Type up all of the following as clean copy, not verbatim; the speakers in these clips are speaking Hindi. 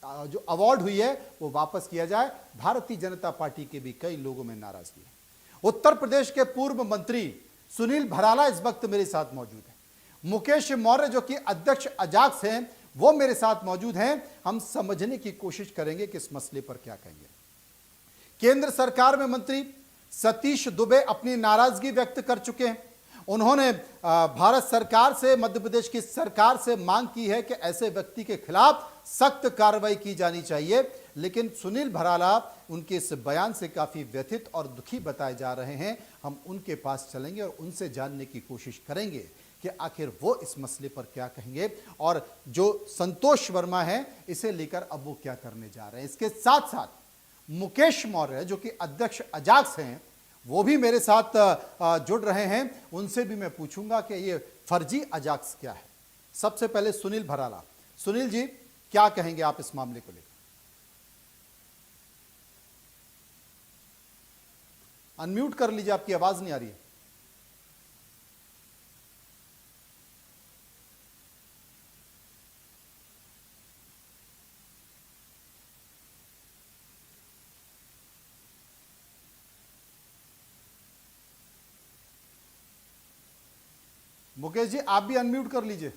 जो अवार्ड हुई है वो वापस किया जाए। भारतीय जनता पार्टी के भी कई लोगों में नाराजगी है। उत्तर प्रदेश के पूर्व मंत्री सुनील भराला इस वक्त मेरे साथ मौजूद है। मुकेश मौर्य जो कि अध्यक्ष अजाक्स हैं वो मेरे साथ मौजूद हैं। हम समझने की कोशिश करेंगे कि इस मसले पर क्या कहेंगे। केंद्र सरकार में मंत्री सतीश दुबे अपनी नाराजगी व्यक्त कर चुके हैं। उन्होंने भारत सरकार से, मध्य प्रदेश की सरकार से मांग की है कि ऐसे व्यक्ति के खिलाफ सख्त कार्रवाई की जानी चाहिए। लेकिन सुनील भराला उनके इस बयान से काफी व्यथित और दुखी बताए जा रहे हैं। हम उनके पास चलेंगे और उनसे जानने की कोशिश करेंगे कि आखिर वो इस मसले पर क्या कहेंगे और जो संतोष वर्मा है इसे लेकर अब वो क्या करने जा रहे हैं। इसके साथ साथ मुकेश मौर्य जो कि अध्यक्ष अजाक्स हैं वो भी मेरे साथ जुड़ रहे हैं। उनसे भी मैं पूछूंगा कि ये फर्जी अजाक्स क्या है। सबसे पहले सुनील भराला। सुनील जी, क्या कहेंगे आप इस मामले को लेकर? अनम्यूट कर लीजिए, आपकी आवाज नहीं आ रही है। मुकेश जी, आप भी अनम्यूट कर लीजिए।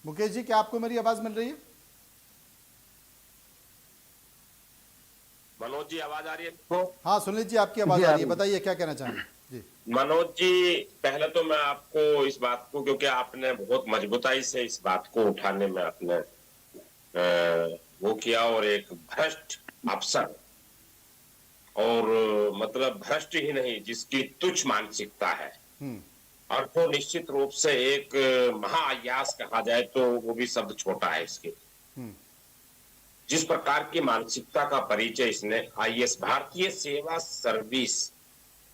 मुकेश जी, क्या आपको मेरी आवाज मिल रही है? मनोज जी, आवाज आ रही है तो? हाँ सुनील जी, आपकी आवाज आ रही है। बताइए क्या कहना चाहेंगे जी। मनोज जी, पहले तो मैं आपको इस बात को, क्योंकि आपने बहुत मजबूताई से इस बात को उठाने में आपने वो किया, और एक भ्रष्ट अफसर, और मतलब भ्रष्ट ही नहीं, जिसकी तुच्छ मानसिकता है, और तो निश्चित रूप से एक महाअयास कहा जाए तो वो भी शब्द छोटा है इसके। जिस प्रकार की मानसिकता का परिचय इसने आईएएस भारतीय सेवा सर्विस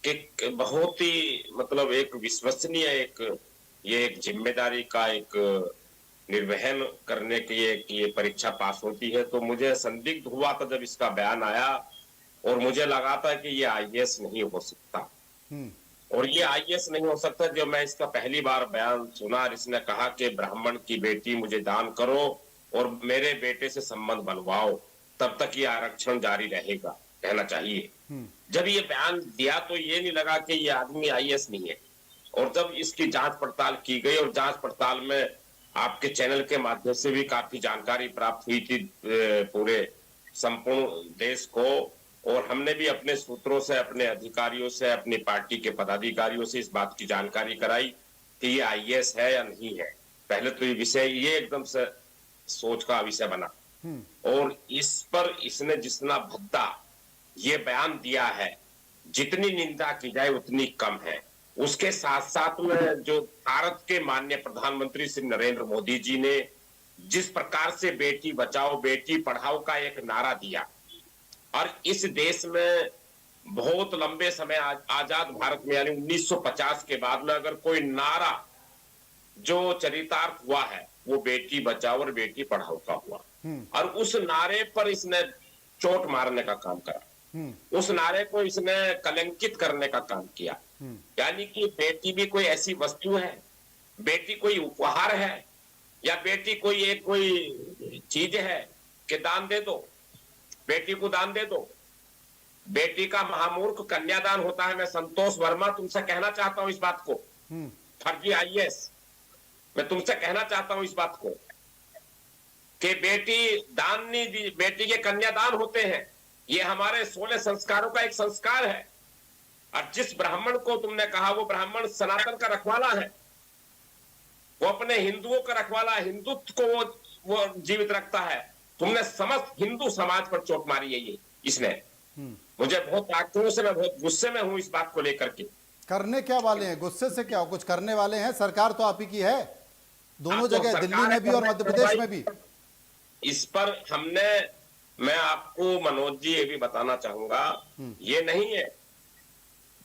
के बहुत ही मतलब एक विश्वसनीय ये एक जिम्मेदारी का एक निर्वहन करने के ये परीक्षा पास होती है, तो मुझे संदिग्ध हुआ था जब इसका बयान आया, और मुझे लगा था कि ये आईएएस नहीं हो सकता। और ये आईएएस नहीं हो सकता। जब मैं इसका पहली बार बयान सुना, इसने कहा कि ब्राह्मण की बेटी मुझे दान करो और मेरे बेटे से संबंध बनवाओ, तब तक ये आरक्षण जारी रहेगा, रहना चाहिए। जब ये बयान दिया तो ये नहीं लगा कि ये आदमी आईएएस नहीं है। और जब इसकी जांच पड़ताल की गई, और जांच पड़ताल में आपके चैनल के माध्यम से भी काफी जानकारी प्राप्त हुई थी पूरे संपूर्ण देश को, और हमने भी अपने सूत्रों से, अपने अधिकारियों से, अपनी पार्टी के पदाधिकारियों से इस बात की जानकारी कराई कि ये आईएएस है या नहीं है। पहले तो ये विषय ये एकदम से सोच का विषय बना, और इस पर इसने जितना भद्दा ये बयान दिया है, जितनी निंदा की जाए उतनी कम है। उसके साथ साथ में जो भारत के माननीय प्रधानमंत्री श्री नरेंद्र मोदी जी ने जिस प्रकार से बेटी बचाओ बेटी पढ़ाओ का एक नारा दिया, और इस देश में बहुत लंबे समय आजाद भारत में यानी 1950 के बाद में अगर कोई नारा जो चरितार्थ हुआ है वो बेटी बचाओ और बेटी पढ़ाओ का हुआ, और उस नारे पर इसने चोट मारने का काम करा, उस नारे को इसने कलंकित करने का काम किया। यानी कि बेटी भी कोई ऐसी वस्तु है, बेटी कोई उपहार है, या बेटी कोई चीज है कि दान दे दो, बेटी को दान दे दो। बेटी का महामूर्ख कन्यादान होता है। मैं संतोष वर्मा तुमसे कहना चाहता हूं इस बात को, फर्जी आईएएस, मैं तुमसे कहना चाहता हूं इस बात को कि बेटी दान नहीं दी, बेटी के कन्यादान होते हैं, ये हमारे 16 संस्कारों का एक संस्कार है। और जिस ब्राह्मण को तुमने कहा वो ब्राह्मण सनातन का रखवाला है, वो अपने हिंदुओं का रखवाला, हिंदुत्व को वो जीवित रखता है। तुमने समस्त हिंदू समाज पर चोट मारी है ये इसने। मुझे बहुत आक्रोश से, मैं बहुत गुस्से में हूं इस बात को लेकर के। करने क्या वाले हैं? गुस्से से क्या, कुछ करने वाले हैं? सरकार तो आप ही की है दोनों जगह, दिल्ली में भी और मध्य प्रदेश में भी। इस पर मैं आपको मनोज जी ये भी बताना चाहूंगा, ये नहीं है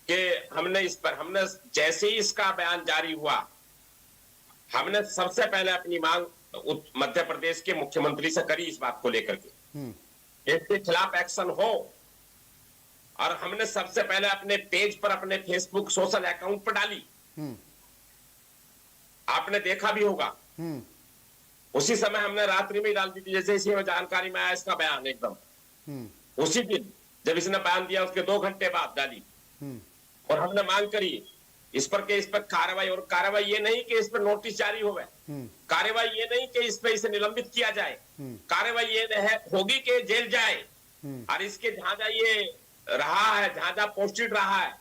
कि हमने जैसे ही इसका बयान जारी हुआ, हमने सबसे पहले अपनी मांग मध्य प्रदेश के मुख्यमंत्री से करी इस बात को लेकर के, इसके खिलाफ एक्शन हो। और हमने सबसे पहले अपने पेज पर, अपने फेसबुक सोशल अकाउंट पर डाली। आपने देखा भी होगा। उसी समय हमने रात्रि में ही डाल दी थी, जैसे इसी में जानकारी में आया इसका बयान, एकदम उसी दिन जब इसने बयान दिया उसके 2 घंटे बाद डाली। और हमने मांग करी इस पर कार्रवाई, और कार्रवाई ये नहीं कि इस पर नोटिस जारी हो, कार्रवाई ये नहीं कि इस पर इसे निलंबित किया जाए, कार्रवाई ये होगी कि जेल जाए। और इसके जहां जहां ये रहा है, जहां जहां पोस्टेड रहा है,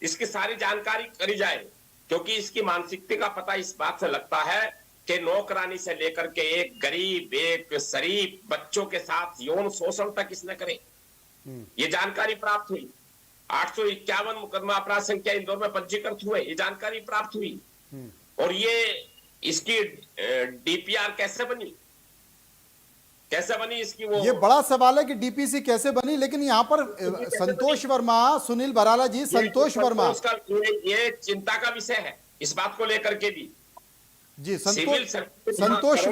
इसकी सारी जानकारी करी जाए, क्योंकि इसकी मानसिकता का पता इस बात से लगता है कि नौकरानी से लेकर के एक गरीब, एक शरीफ बच्चों के साथ यौन शोषण तक इसने करे। ये जानकारी प्राप्त हुई। 851 मुकदमा अपराध संख्या इंदौर में पंजीकृत हुए, ये जानकारी प्राप्त हुई। और ये इसकी डीपीआर कैसे बनी इसकी, वो ये बड़ा सवाल है कि डीपीसी कैसे बनी। लेकिन यहाँ पर संतोष वर्मा, सुनील भराला जी, संतोष वर्मा, ये चिंता का विषय है इस बात को लेकर के भी जी। संतोष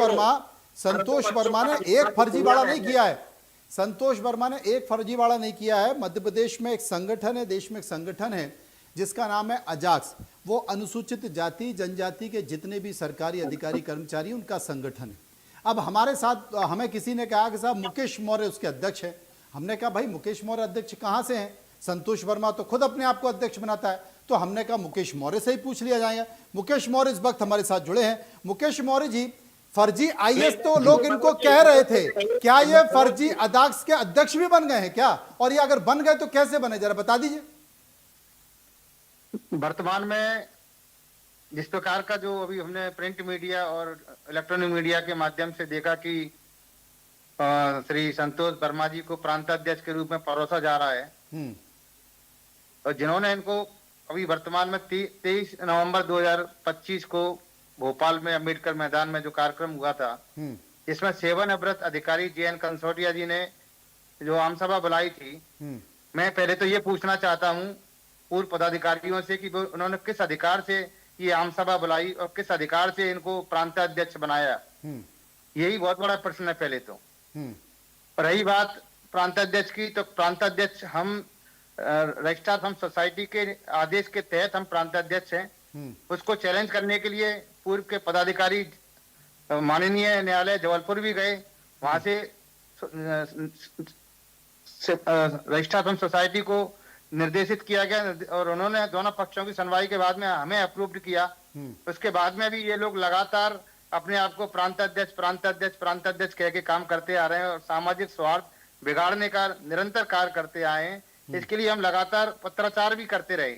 वर्मा ने एक फर्जीवाड़ा नहीं किया है। संतोष वर्मा ने एक फर्जीवाड़ा नहीं किया है। मध्य प्रदेश में एक संगठन है, देश में एक संगठन है जिसका नाम है अजाक्स। वो अनुसूचित जाति जनजाति के जितने भी सरकारी अधिकारी कर्मचारी उनका संगठन है। अब हमारे साथ हमें किसी ने कहा कि साहब मुकेश मौर्य उसके अध्यक्ष है। हमने कहा भाई मुकेश मौर्य अध्यक्ष कहाँ से हैं? संतोष वर्मा तो खुद अपने आप को अध्यक्ष बनाता है। तो हमने कहा मुकेश मौर्य से ही पूछ लिया जाएगा। मुकेश मौर्य इस वक्त हमारे साथ जुड़े हैं। मुकेश मौर्य जी, फर्जी आईएएस तो लोग इनको कह रहे थे, क्या ये फर्जी अदाक्स के अध्यक्ष भी बन गए हैं क्या? और ये अगर बन गए तो कैसे बने, जरा बता दीजिए। वर्तमान में जिस प्रकार का जो अभी हमने प्रिंट मीडिया और इलेक्ट्रॉनिक मीडिया के माध्यम से देखा कि श्री संतोष वर्मा जी को प्रांताध्यक्ष के रूप में परोसा जा रहा है, और जिन्होंने इनको अभी वर्तमान में 23 नवंबर 2025 को भोपाल में अंबेडकर मैदान में जो कार्यक्रम हुआ था, इसमें सेवानिवृत्त अधिकारी JN कंसोटिया जी ने जो आम सभा बुलाई थी, मैं पहले तो ये पूछना चाहता हूँ पूर्व पदाधिकारियों से कि उन्होंने किस अधिकार से ये आम सभा बुलाई और किस अधिकार से इनको प्रांताध्यक्ष बनाया। यही बहुत बड़ा प्रश्न है पहले तो। रही बात प्रांताध्यक्ष की, तो प्रांताध्यक्ष हम रजिस्ट्रार हम सोसाइटी के आदेश के तहत हम प्रांताध्यक्ष हैं। उसको चैलेंज करने के लिए पूर्व के पदाधिकारी माननीय न्यायालय जबलपुर भी गए। वहां से रजिस्ट्रार हम सोसाइटी को निर्देशित किया गया और उन्होंने दोनों पक्षों की सुनवाई के बाद में हमें अप्रूव्ड किया। उसके बाद में भी ये लोग लगातार अपने आप को प्रांताध्यक्ष कह के काम करते आ रहे हैं और सामाजिक सौहार्द बिगाड़ने का निरंतर कार्य करते आए हैं। इसके लिए हम लगातार पत्राचार भी करते रहे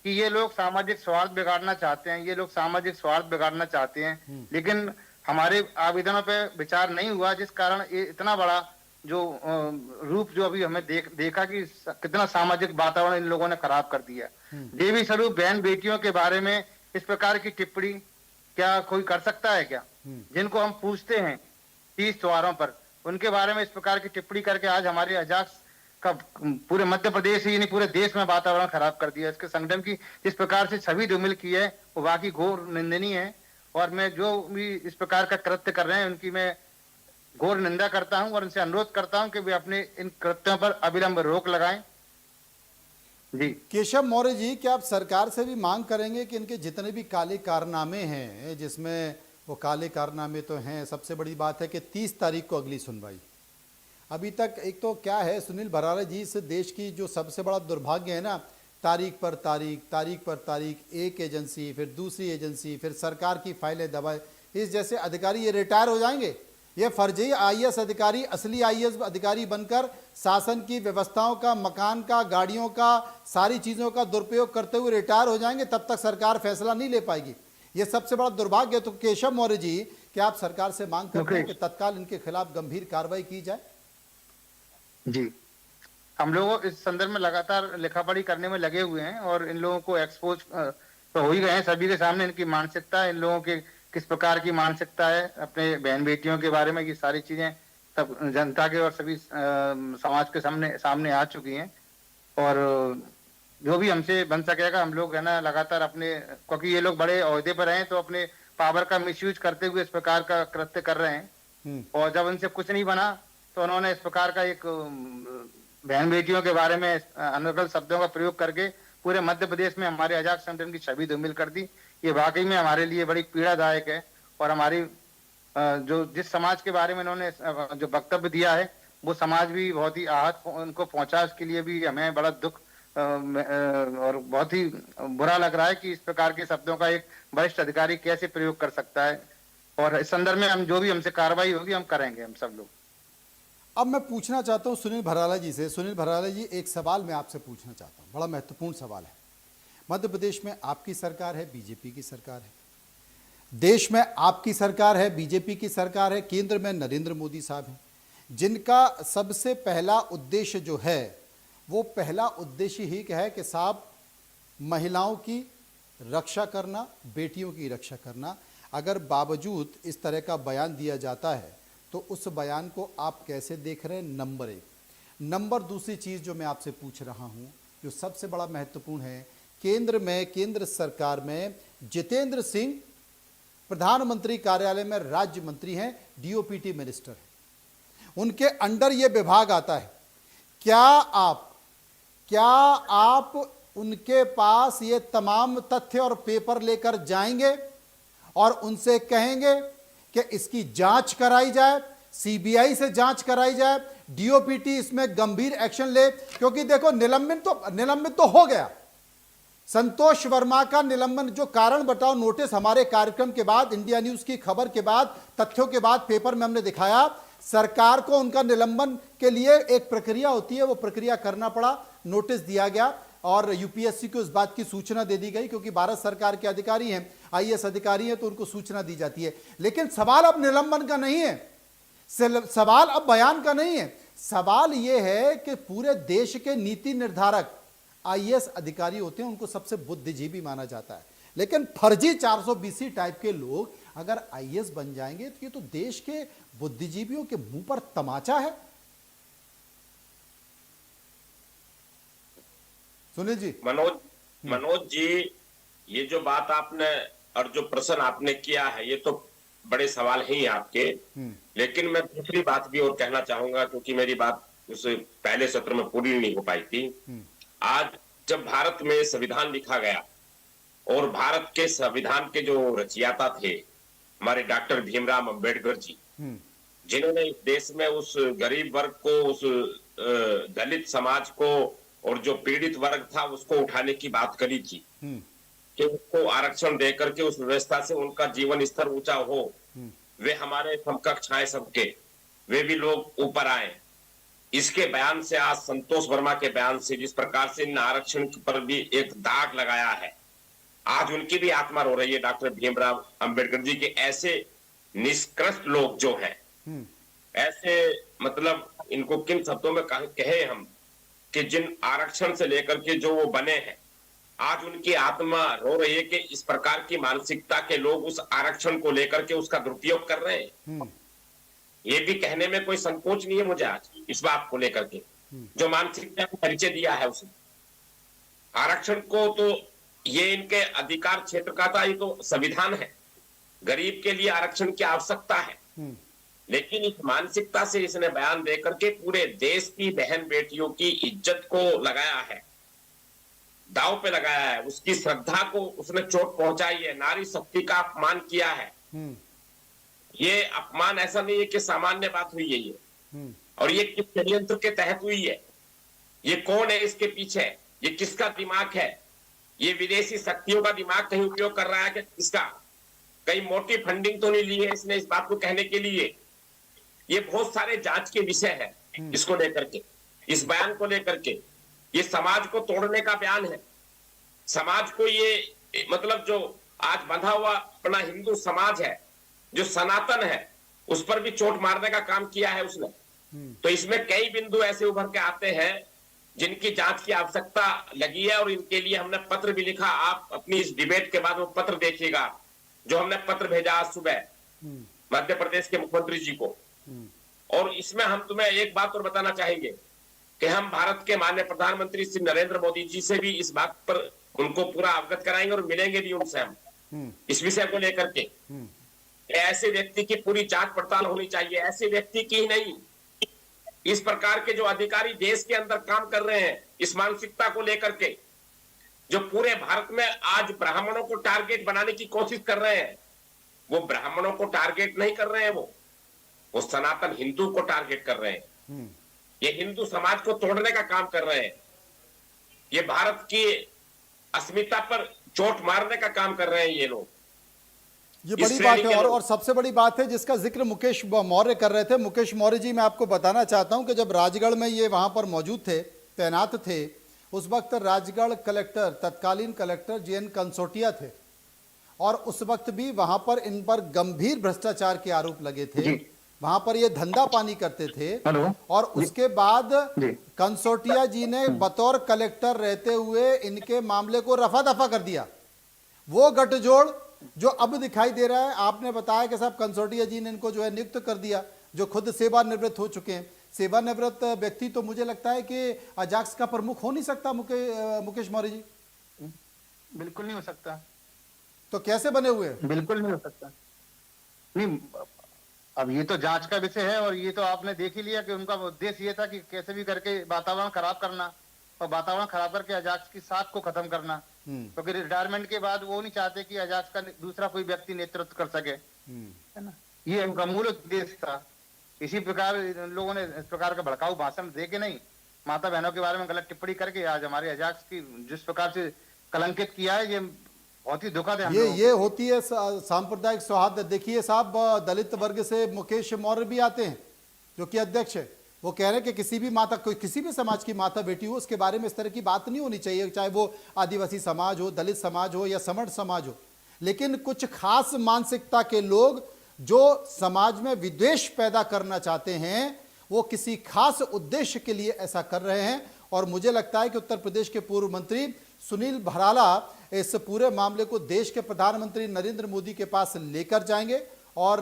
कि ये लोग सामाजिक सौहार्द बिगाड़ना चाहते हैं, ये लोग सामाजिक सौहार्द बिगाड़ना चाहते हैं। लेकिन हमारे आवेदनों पे विचार नहीं हुआ, जिस कारण ये इतना बड़ा जो रूप जो अभी हमें देखा कि कितना सामाजिक वातावरण इन लोगों ने खराब कर दिया। देवी स्वरूप बहन बेटियों के बारे में इस प्रकार की टिप्पणी क्या कोई कर सकता है क्या? जिनको हम पूछते हैं 30 त्योहारों पर, उनके बारे में इस प्रकार की टिप्पणी करके आज हमारे अजाक्स का पूरे मध्य प्रदेश ही नहीं पूरे देश में वातावरण खराब कर दिया। इसके संगठन की इस प्रकार से छवि धूमिल की है वो वाकई घोर निंदनीय है। और मैं जो भी इस प्रकार का कृत्य कर रहे हैं उनकी मैं घोर निंदा करता हूं और उनसे अनुरोध करता हूं कि वे अपने इन कृत्यों पर अविलंब रोक लगाएं। जी केशव मौर्य जी, क्या आप सरकार से भी मांग करेंगे कि इनके जितने भी काले कारनामे हैं, जिसमें वो काले कारनामे तो हैं, सबसे बड़ी बात है कि 30 तारीख को अगली सुनवाई। अभी तक एक तो क्या है सुनील भराला जी, इस देश की जो सबसे बड़ा दुर्भाग्य है ना, तारीख पर तारीख, एक एजेंसी फिर दूसरी एजेंसी, फिर सरकार की फाइलें दबाए। इस जैसे अधिकारी ये रिटायर हो जाएंगे, ये फर्जी आईएएस अधिकारी असली आईएएस अधिकारी बनकर शासन की व्यवस्थाओं का, मकान का, गाड़ियों का, सारी चीज़ों का दुरुपयोग करते हुए रिटायर हो जाएंगे। तब तक सरकार फैसला नहीं ले पाएगी। ये सबसे बड़ा दुर्भाग्य है। तो केशव मौर्य जी, क्या आप सरकार से मांग करते हैं कि तत्काल इनके खिलाफ गंभीर कार्रवाई की जाए? जी, हम लोग इस संदर्भ में लगातार लिखापढ़ी करने में लगे हुए हैं और इन लोगों को एक्सपोज तो हो ही गए हैं सभी के सामने। इनकी मानसिकता, इन लोगों के किस प्रकार की मानसिकता है अपने बहन बेटियों के बारे में, ये सारी चीजें सब जनता के और सभी समाज के सामने आ चुकी हैं। और जो भी हमसे बन सकेगा हम लोग है ना लगातार अपने, क्योंकि ये लोग बड़े ओहदे पर हैं तो अपने पावर का मिसयूज करते हुए इस प्रकार का कृत्य कर रहे हैं। और जब उनसे कुछ नहीं बना तो उन्होंने इस प्रकार का एक बहन बेटियों के बारे में अनर्गल शब्दों का प्रयोग करके पूरे मध्य प्रदेश में हमारे आजाद संगठन की छवि धूमिल कर दी। ये वाकई में हमारे लिए बड़ी पीड़ादायक है और हमारी जो जिस समाज के बारे में इन्होंने जो वक्तव्य दिया है वो समाज भी बहुत ही आहत उनको पहुंचा। इसके लिए भी हमें बड़ा दुख और बहुत ही बुरा लग रहा है कि इस प्रकार के शब्दों का एक वरिष्ठ अधिकारी कैसे प्रयोग कर सकता है। और इस संदर्भ में हम जो भी हमसे कार्रवाई होगी हम करेंगे, हम सब लोग। अब मैं पूछना चाहता हूं सुनील भराला जी से। सुनील भराला जी, एक सवाल मैं आपसे पूछना चाहता हूं, बड़ा महत्वपूर्ण सवाल है। मध्य प्रदेश में आपकी सरकार है, बीजेपी की सरकार है, देश में आपकी सरकार है, बीजेपी की सरकार है, केंद्र में नरेंद्र मोदी साहब हैं, जिनका सबसे पहला उद्देश्य जो है वो पहला उद्देश्य ही है कि साहब महिलाओं की रक्षा करना, बेटियों की रक्षा करना। अगर बावजूद इस तरह का बयान दिया जाता है तो उस बयान को आप कैसे देख रहे हैं? नंबर एक। नंबर दूसरी चीज़ जो मैं आपसे पूछ रहा हूं, जो सबसे बड़ा महत्वपूर्ण है, केंद्र सरकार में जितेंद्र सिंह प्रधानमंत्री कार्यालय में राज्य मंत्री हैं, डीओपीटी मिनिस्टर हैं, उनके अंडर ये विभाग आता है। क्या आप उनके पास ये तमाम तथ्य और पेपर लेकर जाएंगे और उनसे कहेंगे कि इसकी जांच कराई जाए, सीबीआई से जांच कराई जाए, डीओपीटी इसमें गंभीर एक्शन ले? क्योंकि देखो निलंबित तो हो गया संतोष वर्मा का निलंबन, जो कारण बताओ नोटिस हमारे कार्यक्रम के बाद, इंडिया न्यूज की खबर के बाद, तथ्यों के बाद पेपर में हमने दिखाया। सरकार को उनका निलंबन के लिए एक प्रक्रिया होती है, वो प्रक्रिया करना पड़ा, नोटिस दिया गया और यूपीएससी को इस बात की सूचना दे दी गई, क्योंकि भारत सरकार के अधिकारी हैं, आईएएस अधिकारी हैं, तो उनको सूचना दी जाती है। लेकिन सवाल अब निलंबन का नहीं है, सवाल अब बयान का नहीं है। सवाल यह है कि पूरे देश के नीति निर्धारक आईएएस अधिकारी होते हैं, उनको सबसे बुद्धिजीवी माना जाता है, लेकिन फर्जी 420 टाइप के लोग अगर आईएएस बन जाएंगे तो ये तो देश के बुद्धिजीवियों के मुंह पर तमाचा है। सुनील जी। मनोज जी, ये जो बात आपने और जो प्रश्न आपने किया है ये तो बड़े सवाल ही आपके, लेकिन मैं दूसरी बात भी और कहना चाहूंगा, क्योंकि मेरी बात उस पहले सत्र में पूरी नहीं हो पाई थी। आज जब भारत में संविधान लिखा गया और भारत के संविधान के जो रचयिता थे हमारे डॉक्टर भीमराव अंबेडकर जी, जिन्होंने इस देश में उस गरीब वर्ग को, उस दलित समाज को और जो पीड़ित वर्ग था उसको उठाने की बात करी थी कि उसको आरक्षण देकर के उस व्यवस्था से उनका जीवन स्तर ऊंचा हो, वे हमारे समकक्ष आए, सबके वे भी लोग ऊपर आए। इसके बयान से, आज संतोष वर्मा के बयान से जिस प्रकार से इन आरक्षण पर भी एक दाग लगाया है, आज उनकी भी आत्मा रो रही है। डॉक्टर भीमराव अंबेडकर जी के ऐसे निष्कृष्ट लोग जो हैं, ऐसे मतलब इनको किन शब्दों में कहे हम कि जिन आरक्षण से लेकर के जो वो बने हैं, आज उनकी आत्मा रो रही है कि इस प्रकार की मानसिकता के लोग उस आरक्षण को लेकर के उसका दुरुपयोग कर रहे हैं। ये भी कहने में कोई संकोच नहीं है मुझे आज इस बात को लेकर के, जो मानसिकता को परिचय दिया है उसे आरक्षण को, तो ये इनके अधिकार क्षेत्र का था, ये तो संविधान है, गरीब के लिए आरक्षण की आवश्यकता है। लेकिन इस मानसिकता से इसने बयान देकर के पूरे देश की बहन बेटियों की इज्जत को लगाया है, दांव पे लगाया है, उसकी श्रद्धा को उसने चोट पहुंचाई है, नारी शक्ति का अपमान किया है। ये अपमान ऐसा नहीं है कि सामान्य बात हुई है ये, और ये किस षड्यंत्र के तहत हुई है, ये कौन है इसके पीछे, ये किसका दिमाग है, ये विदेशी शक्तियों का दिमाग कहीं उपयोग कर रहा है कि इसका कहीं मोटी फंडिंग तो नहीं ली है इसने इस बात को कहने के लिए। ये बहुत सारे जांच के विषय है इसको लेकर के, इस बयान को लेकर के। ये समाज को तोड़ने का बयान है, समाज को ये मतलब जो आज बंधा हुआ अपना हिंदू समाज है, जो सनातन है, उस पर भी चोट मारने का काम किया है उसने। तो इसमें कई बिंदु ऐसे उभर के आते हैं जिनकी जांच की आवश्यकता लगी है, और इनके लिए हमने पत्र भी लिखा। आप अपनी इस डिबेट के बाद वो पत्र देखिएगा जो हमने पत्र भेजा आज सुबह मध्य प्रदेश के मुख्यमंत्री जी को। और इसमें हम तुम्हें एक बात और बताना चाहेंगे कि हम भारत के माननीय प्रधानमंत्री श्री नरेंद्र मोदी जी से भी इस बात पर उनको पूरा अवगत कराएंगे और मिलेंगे भी उनसे हम इस विषय को लेकर के। ऐसे व्यक्ति की पूरी जांच पड़ताल होनी चाहिए, ऐसे व्यक्ति की ही नहीं, इस प्रकार के जो अधिकारी देश के अंदर काम कर रहे हैं इस मानसिकता को लेकर के, जो पूरे भारत में आज ब्राह्मणों को टारगेट बनाने की कोशिश कर रहे हैं, वो ब्राह्मणों को टारगेट नहीं कर रहे हैं, वो सनातन हिंदू को टारगेट कर रहे हैं। ये हिंदू समाज को तोड़ने का काम कर रहे हैं। ये भारत की अस्मिता पर चोट मारने का काम कर रहे हैं ये लोग। ये बड़ी बात है। और सबसे बड़ी बात है जिसका जिक्र मुकेश मौर्य कर रहे थे। मुकेश मौर्य जी, मैं आपको बताना चाहता हूं कि जब राजगढ़ में ये वहां पर मौजूद थे, तैनात थे, उस वक्त राजगढ़ कलेक्टर, तत्कालीन कलेक्टर JN कंसोटिया थे, और उस वक्त भी वहां पर इन पर गंभीर भ्रष्टाचार के आरोप लगे थे। वहां पर ये धंधा पानी करते थे। और उसके बाद कंसोटिया जी ने बतौर कलेक्टर रहते हुए इनके मामले को रफा दफा कर दिया। वो गठजोड़ जो अब दिखाई दे रहा है, आपने बताया कि साहब कंसोटिया जी ने इनको जो है नियुक्त कर दिया, जो खुद सेवानिवृत्त हो चुके हैं। सेवानिवृत्त व्यक्ति तो मुझे लगता है कि अजाक्स का प्रमुख हो नहीं सकता। मुकेश मौर्य जी, बिल्कुल नहीं हो सकता। तो कैसे बने हुए? बिल्कुल नहीं हो सकता। नहीं, अब ये तो जांच का विषय है, और ये तो आपने देख ही लिया कि उनका उद्देश्य ये था कि कैसे भी करके वातावरण खराब करना, और वातावरण खराब करके अजाक्स की साख को खत्म करना। क्योंकि रिटायरमेंट के बाद वो नहीं चाहते कि अजाक्स का दूसरा कोई व्यक्ति नेतृत्व कर सके, है ना। ये उनका मूल उद्देश्य था। इसी प्रकार इन लोगों ने इस प्रकार का भड़काऊ भाषण दे के नहीं, माता बहनों के बारे में गलत टिप्पणी करके आज हमारे अजाक्स की जिस प्रकार से कलंकित किया है, ये बहुत ही दुखद है। ये होती है सांप्रदायिक सौहार्द। देखिए साहब, दलित वर्ग से मुकेश मौर्य भी आते हैं, जो कि अध्यक्ष है। वो कह रहे हैं कि किसी भी माता, कोई किसी भी समाज की माता बेटी हो, उसके बारे में इस तरह की बात नहीं होनी चाहिए, चाहे वो आदिवासी समाज हो, दलित समाज हो या समर्थ समाज हो। लेकिन कुछ खास मानसिकता के लोग जो समाज में विद्वेष पैदा करना चाहते हैं, वो किसी खास उद्देश्य के लिए ऐसा कर रहे हैं। और मुझे लगता है कि उत्तर प्रदेश के पूर्व मंत्री सुनील भराला इस पूरे मामले को देश के प्रधानमंत्री नरेंद्र मोदी के पास लेकर जाएंगे, और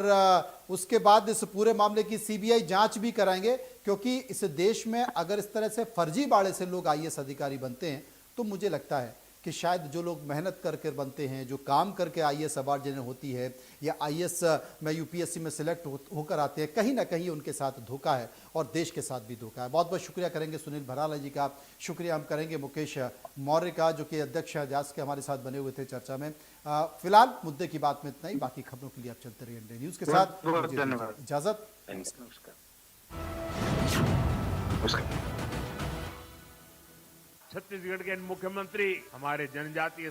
उसके बाद इस पूरे मामले की CBI जांच भी कराएंगे। क्योंकि इस देश में अगर इस तरह से फर्जीवाड़े से लोग IAS अधिकारी बनते हैं, तो मुझे लगता है कि शायद जो लोग मेहनत करके बनते हैं, जो काम करके IAS अवार्ड जिन्हें होती है, या IAS में UPSC में सिलेक्ट होकर आते हैं, कहीं ना कहीं उनके साथ धोखा है, और देश के साथ भी धोखा है। बहुत बहुत शुक्रिया करेंगे सुनील भराला जी का। शुक्रिया हम करेंगे मुकेश मौर्य का, जो कि अध्यक्ष अजाक्स के हमारे साथ बने हुए थे चर्चा में। फिलहाल मुद्दे की बात में इतना ही। बाकी खबरों के लिए आप चलते रहिए इंडिया न्यूज के साथ। इजाजत। छत्तीसगढ़ के मुख्यमंत्री हमारे जनजातीय